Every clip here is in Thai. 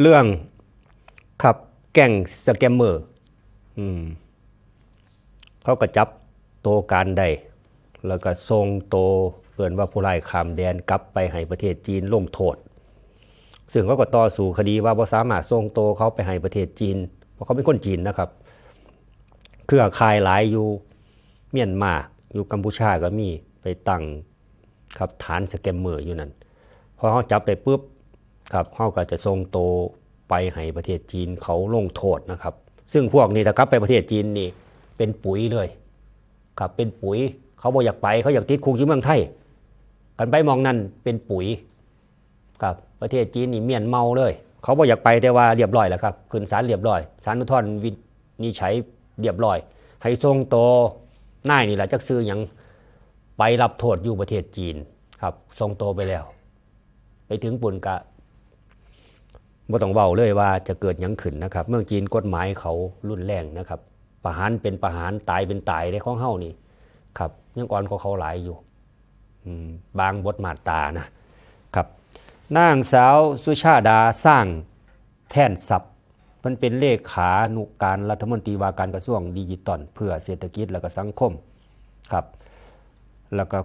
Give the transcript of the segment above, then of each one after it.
เรื่องครับแก๊งสแกมเมอร์เขาก็จับโตการได้แล้วก็ส่งโตเอิ้นว่าผู้ร้ายข้ามแดนกลับไปให้ประเทศจีนลงโทษซึ่งเขาก็ต่อสู้คดีว่าบ่สามารถส่งโตเขาไปให้ประเทศจีนเพราะเขาเป็นคนจีนนะครับเครือข่ายหลายอยู่เมียนมาอยู่กัมพูชาก็มีไปตั้งครับฐานสแกมเมอร์อยู่นั่นพอเขาจับได้ปุ๊บครับเขาก็จะส่งโตไปให้ประเทศจีนเขาลงโทษนะครับซึ่งพวกนี้ถ้ากลับไปประเทศจีนนี่เป็นปุ๋ยเลยครับเป็นปุ๋ยเขาบอกอยากไปเขาอยากติดคุกอยู่เมืองไทยกันไปมองนั่นเป็นปุ๋ยครับประเทศจีนนี่เมียนเมาเลยเขาบอกอยากไปแต่ว่าเรียบร้อยแล้วครับขึ้นศาลเรียบร้อยศาลอุทธรณ์วินิจฉัยเรียบร้อยให้ส่งโตนายนี่แหละจักซื้อยังไปรับโทษอยู่ประเทศจีนครับส่งโตไปแล้วไปถึงปุ่นกะบ่ต้องเว้าเลยว่าจะเกิดยังขึ้นนะครับเมืองจีนกฎหมายเขารุนแรงนะครับประหารเป็นประหารตายเป็นตายในของเฮานี่ครับยังอ่อนกว่าเขาหลายอยู่บางบทมาตรานะครับนางสาวสุชาดาสร้างแท่นทรัพย์มันเป็นเลขานุการรัฐมนตรีว่าการกระทรวงดิจิทัลเพื่อเศรษฐกิจและก็สังคมครับแล้วก็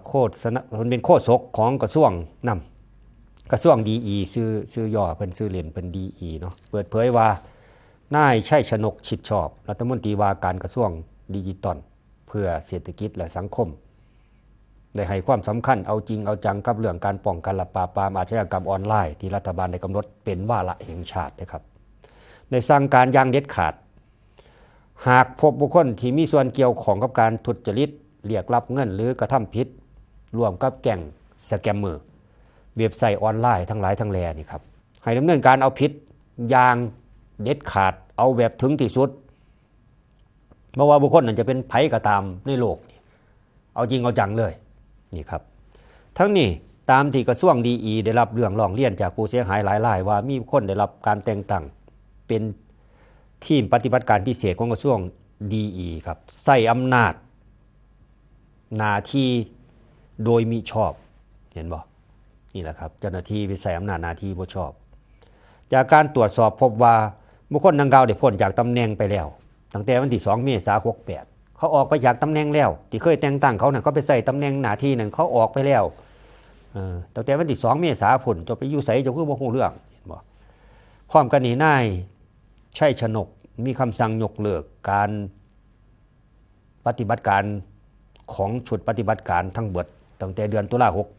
มันเป็นโฆษกของกระทรวงนำกระทรวงดีชื่อย่อเพิ่นชื่อเล่นเพิ่นดีเนาะเปิดเผยว่านายชัยชนกชิดชอบรัฐมนตรีว่าการกระทรวงดิจิทัลเพื่อเศรษฐกิจและสังคมได้ให้ความสำคัญเอาจริงเอาจังกับเรื่องการป้องกันและปราบปรามอาชญากรรมออนไลน์ที่รัฐบาลได้กำหนดเป็นวาระแห่งชาตินะครับได้สั่งการอย่างเด็ดขาดหากพบบุคคลที่มีส่วนเกี่ยวข้องกับการทุจริตเรียกรับเงินหรือกระทำผิดร่วมกับแก๊งสแกมเมอร์เว็บไซต์ออนไลน์ทั้งหลายทั้งแลนี่ครับให้ดำเนินการเอาผิดอย่างเด็ดขาดเอาแบบถึงที่สุดเพราะว่าบุคคลนั้นจะเป็นไผก็ตามในโลกเอาจริงเอาจังเลยนี่ครับทั้งนี้ตามที่กระทรวงดีได้รับเรื่องร้องเรียนจากผู้เสียหายหลายรายว่ามีคนได้รับการแต่งตั้งเป็นทีมปฏิบัติการพิเศษของกระทรวงดีครับใส่อำนาจหน้าที่โดยมิชอบเห็นบ่นี่แหละครับเจ้าหน้าที่ไปใส่อำนาจหน้าที่บ่ชอบจากการตรวจสอบพบว่าบุคคลดังกล่าวได้พ้นจากตำแหน่งไปแล้วตั้งแต่วันที่2 เมษายน 68เขาออกไปจากตำแหน่งแล้วที่เคยแต่งตั้งเขาน่ะเขาไปใส่ตำแหน่งหน้าที่นั้นเขาออกไปแล้วตั้งแต่วันที่2 เมษายนจะไปอยู่ไสจะคือบ่ฮู้เรื่องเห็นบ่พร้อมกันนี้นายชัยชนกมีคำสั่งยกเลิกการปฏิบัติการของชุดปฏิบัติการทั้งหมดตั้งแต่เดือนตุลาคม 68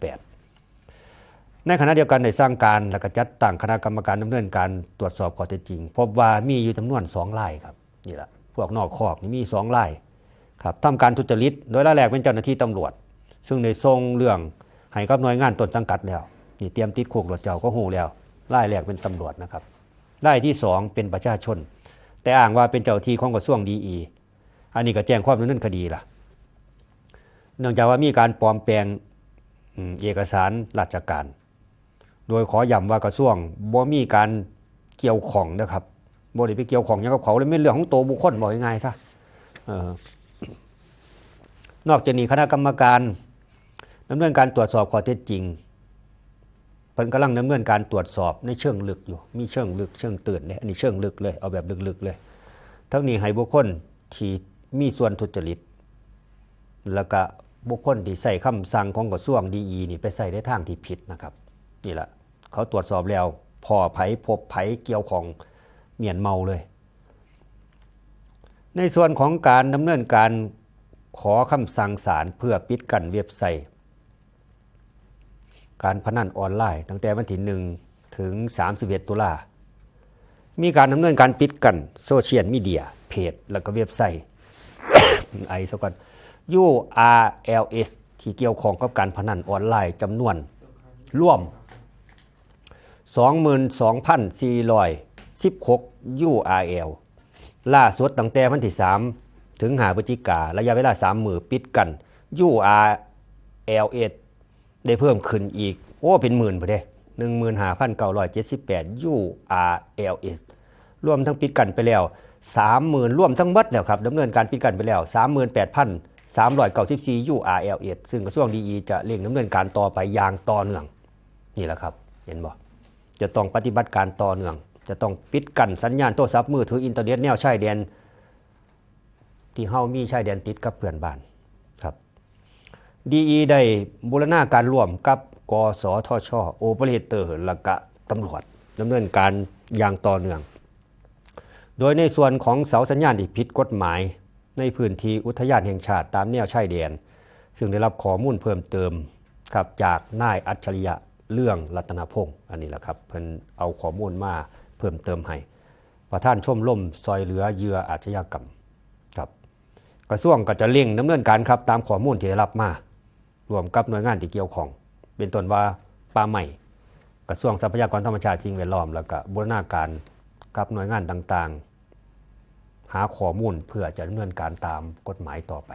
ในขณะเดียวกันได้สร้างการและก็จัดตั้งคณะกรรมการดำเนินการตรวจสอบข้อเท็จจริงพบว่ามีอยู่จำนวน2รายครับนี่แหละพวกนอกคอกนี่มี2รายครับทำการทุจริตโดยรายแรกเป็นเจ้าหน้าที่ตำรวจซึ่งได้ส่งเรื่องให้กับหน่วยงานต้นสังกัดแล้วนี่เตรียมติดคุกรถเจ้าก็ฮู้แล้วรายแรกเป็นตำรวจนะครับรายที่2เป็นประชาชนแต่อ้างว่าเป็นเจ้าหน้าที่ของกระทรวงดีอันนี้ก็แจ้งความดำเนินคดีล่ะเนื่องจากว่ามีการปลอมแปลงเอกสารราชการโดยขอย้ำว่ากระทรวงบ่มีการเกี่ยวข้องนะครับบ่ได้ไปเกี่ยวข้องหยังกับเขาเลยไม่เรื่องของตัวบุคคลบอกง่ายๆซะนอกจากนี้คณะกรรมการดำเนินการตรวจสอบข้อเท็จจริงเพิ่นกำลังดำเนินการตรวจสอบในเชิงลึกอยู่มีเชิงลึกเชิงตื่นเลยอันนี้เชิงลึกเลยเอาแบบลึกๆเลยทั้งนี้ให้บุคคลที่มีส่วนทุจริตแล้วก็บุคคลที่ใส่คำสั่งของกระทรวงดีนี่ไปใส่ในทางที่ผิดนะครับนี่แหละเขาตรวจสอบแล้วพอไผพบไผเกี่ยวของเมียนเมาเลยในส่วนของการดำเนินการขอคำสั่งศาลเพื่อปิดกั้นเว็บไซต์การพนันออนไลน์ตั้งแต่วันที่1 ถึง 31 ตุลามีการดำเนินการปิดกั้นโซเชียลมีเดียเพจแล้วก็เว็บไซต์ ไอซะก่อน URLs ที่เกี่ยวข้องกับการพนันออนไลน์จำนวนรวม 22,416 URL ล่าสุดตั้งแต่วันที่3 ถึง 5 พฤศจิกายนระยะเวลา3 มื้อปิดกัน URLs ได้เพิ่มขึ้นอีกเป็นหมื่นพุ่นเด้ 15,978 URLs รวมทั้งปิดกันไปแล้ว 30,000 รวมทั้งหมดแล้วครับดำเนินการปิดกันไปแล้ว 38,394 URLs ซึ่งกระทรวงดีจะเร่งดำเนินการต่อไปอย่างต่อเนื่องนี่แหละครับเห็นบ่จะต้องปฏิบัติการต่อเนื่อง จะต้องปิดกั้นสัญญาณโทรศัพท์มือถืออินเทอร์เน็ตแนวชายแดนที่เฮามีชายแดนติดกับเพื่อนบ้านครับดีได้บูรณาการร่วมกับกสทชโอเปอเรเตอร์และก็ตำรวจดำเนินการอย่างต่อเนื่องโดยในส่วนของเสาสัญญาณที่ผิดกฎหมายในพื้นที่อุทยานแห่งชาติตามแนวชายแดนซึ่งได้รับข้อมูลเพิ่มเติมครับจากนายอัจฉริยะเรื่องรัตนพงศ์อันนี้แหละครับเพิ่นเอาข้อมูลมาเพิ่มเติมให้ประธานชมรมซอยเหลือเหยื่ออาชญากรรมครับกระทรวงก็จะเร่งดำเนินการครับตามข้อมูลที่ได้รับมารวมกับหน่วยงานที่เกี่ยวข้องเป็นต้นว่าป่าไม้กระทรวงทรัพยากรธรรมชาติสิ่งแวดล้อมแล้วก็บูรณาการกับหน่วยงานต่างๆหาข้อมูลเพื่อจะดำเนินการตามกฎหมายต่อไป